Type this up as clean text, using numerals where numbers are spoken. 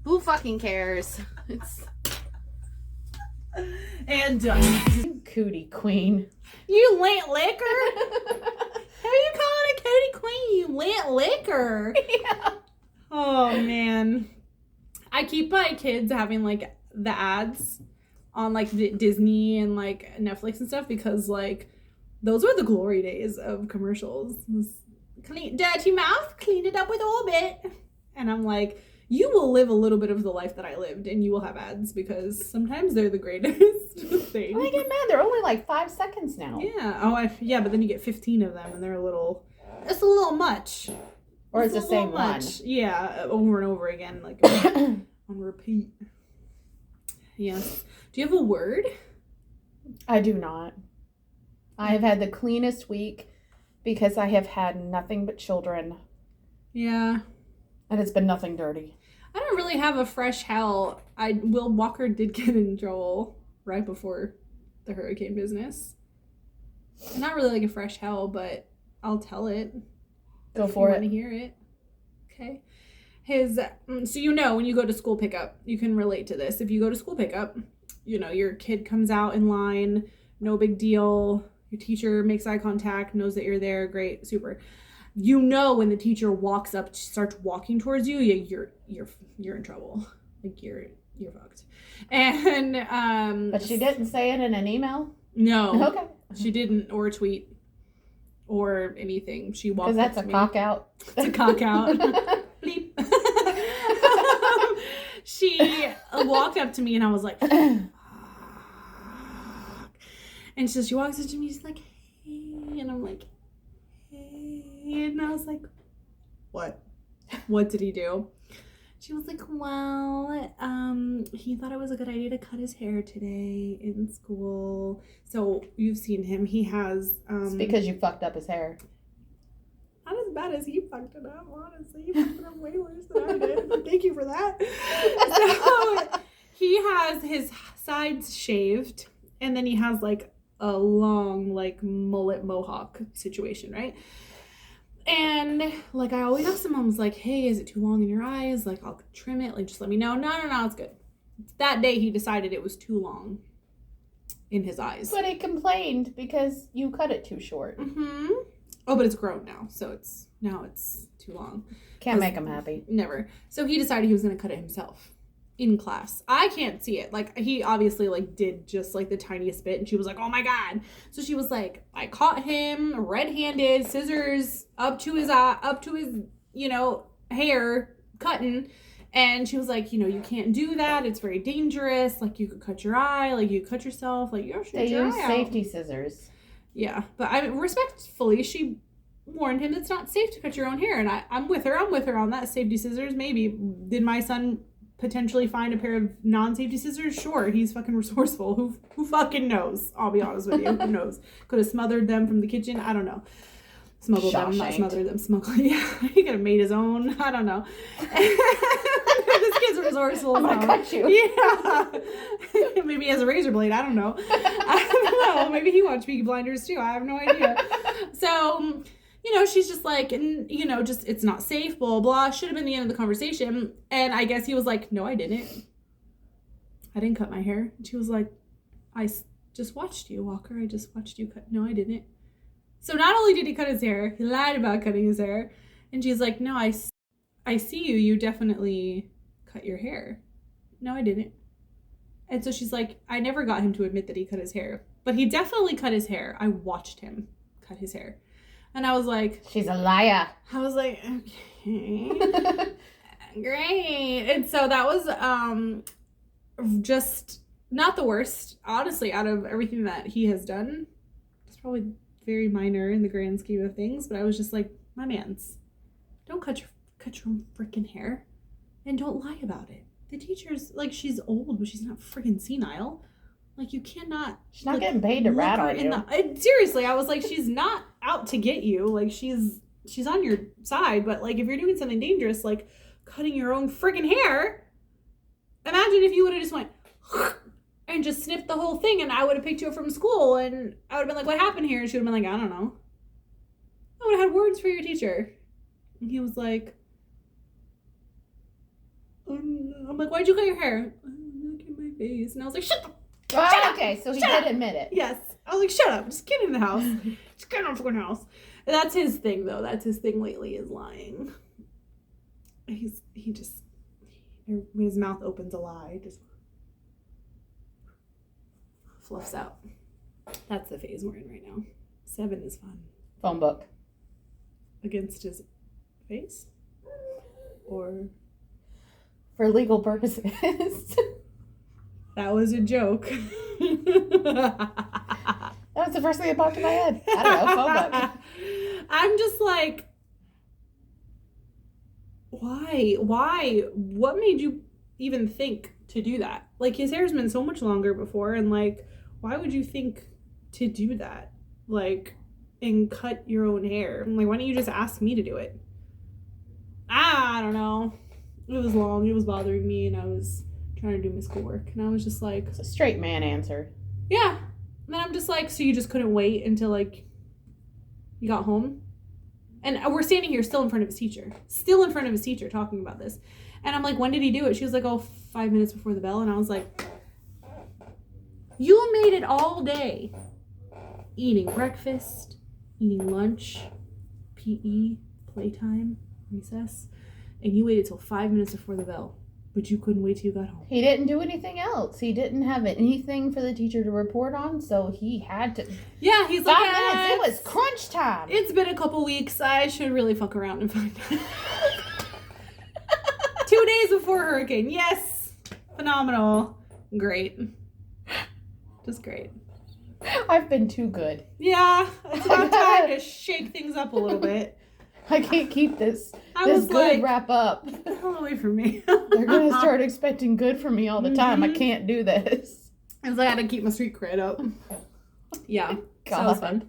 Who fucking cares? It's And cootie queen. you lint liquor? Who you calling a cootie queen? You lint liquor? Yeah. Oh man, I keep my kids having like the ads on like Disney and like Netflix and stuff because like those were the glory days of commercials. Clean, dirty mouth, clean it up with Orbit. And I'm like, you will live a little bit of the life that I lived and you will have ads because sometimes they're the greatest thing. I get mad. They're only like 5 seconds now. Yeah. Oh, yeah, but then you get 15 of them and they're it's a little much. Or it's the same one. Yeah, over and over again, like on repeat. Yes. Do you have a word? I do not. I have had the cleanest week because I have had nothing but children. Yeah. And it's been nothing dirty. I don't really have a fresh hell. Will Walker did get in trouble right before the hurricane business. Not really like a fresh hell, but I'll tell it. Go for it. Want to hear it? Okay. So when you go to school pickup, you can relate to this. If you go to school pickup, your kid comes out in line, no big deal. Your teacher makes eye contact, knows that you're there, great, super. When the teacher walks up, starts walking towards you, you're in trouble. Like you're fucked. And but she didn't say it in an email? No. Okay. She didn't, or a tweet or anything. She walked up to me. Because that's a cock out. It's a cock out. Bleep. She walked up to me and I was like, fuck. And so she walks up to me, she's like, hey, and I'm like, hey, and I was like, what? What did he do? She was like, well, he thought it was a good idea to cut his hair today in school. So you've seen him. He has... it's because you fucked up his hair. Not as bad as he fucked it up, honestly. He fucked it up way worse than I did. Thank you for that. So he has his sides shaved, and then he has like a long like mullet mohawk situation, right? And like I always ask him, I was like, hey, is it too long in your eyes? Like I'll trim it, like just let me know. No, it's good. That day he decided it was too long in his eyes. But he complained because you cut it too short. Mm-hmm. Oh, but it's grown now, so it's too long. Can't make him happy. Never. So he decided he was gonna cut it himself in class. I can't see it. Like he obviously like did just like the tiniest bit, and she was like, "Oh my god!" So she was like, "I caught him red-handed, scissors up to his eye, up to his hair, cutting." And she was like, you can't do that. It's very dangerous. Like you could cut your eye. Like you cut yourself. Like you shoot they your use eye safety out. Scissors. Yeah, but respectfully, she warned him it's not safe to cut your own hair, and I'm with her on that. Safety scissors, maybe. Did my son potentially find a pair of non-safety scissors? Sure, he's fucking resourceful. Who fucking knows? I'll be honest with you. Who knows? Could have smothered them from the kitchen. I don't know. Smuggled them, not smothered them. Smuggled. Yeah, he could have made his own. I don't know. This kid's resourceful. I'm gonna cut you. Yeah. Maybe he has a razor blade. I don't know. I don't know. Maybe he watched Peaky Blinders too. I have no idea. So, she's just like, just it's not safe, blah, blah. Should have been the end of the conversation. And I guess he was like, no, I didn't. I didn't cut my hair. And she was like, I just watched you, Walker. I just watched you cut. No, I didn't. So not only did he cut his hair, he lied about cutting his hair. And she's like, no, I see you. You definitely cut your hair. No, I didn't. And so she's like, I never got him to admit that he cut his hair. But he definitely cut his hair. I watched him cut his hair. And I was like... she's a liar. I was like, okay. Great. And so that was just not the worst. Honestly, out of everything that he has done, it's probably very minor in the grand scheme of things. But I was just like, my mans, don't cut your own freaking hair. And don't lie about it. The teacher's, like, she's old, but she's not freaking senile. Like, you cannot... she's not getting paid to rat on you. Seriously, I was like, she's not out to get you. Like, she's on your side. But, like, if you're doing something dangerous, like cutting your own freaking hair, imagine if you would have just went and just snipped the whole thing, and I would have picked you up from school, and I would have been like, what happened here? And she would have been like, I don't know. I would have had words for your teacher. And he was like... I'm like, why'd you cut your hair? Look at my face. And I was like, shut up. Oh, okay, so he did admit it. Yes. I was like, shut up. Just get in the house. Just get in the fucking house. That's his thing, though. That's his thing lately, is lying. He just, when his mouth opens a lie, just fluffs out. That's the phase we're in right now. 7 is fun. Phone book. Against his face? Or? For legal purposes. That was a joke. That was the first thing that popped in my head. I don't know, phone book. I'm just like, why? What made you even think to do that? Like, his hair's been so much longer before, and like, why would you think to do that? Like, and cut your own hair? I'm like, why don't you just ask me to do it? I don't know. It was long. It was bothering me, and I was trying to do my schoolwork, and I was just like, It's a straight man answer. yeah. And then I'm just like, so you just couldn't wait until like you got home? And we're standing here still in front of his teacher talking about this. And I'm like, when did he do it? She was like, 5 minutes before the bell. And I was like, you made it all day. Eating breakfast, eating lunch, PE, playtime, recess. And you waited till 5 minutes before the bell. But you couldn't wait till you got home. He didn't do anything else. He didn't have anything for the teacher to report on, so he had to. Yeah, he's like, 5 minutes. It was crunch time. It's been a couple weeks. I should really fuck around and find out. 2 days before hurricane. Yes. Phenomenal. Great. Just great. I've been too good. Yeah. It's about time to shake things up a little bit. I can't keep this was good like, wrap up. Get the hell away from me. They're going to start expecting good from me all the time. I can't do this. I was like, I had to keep my street cred up. Yeah. So that was fun.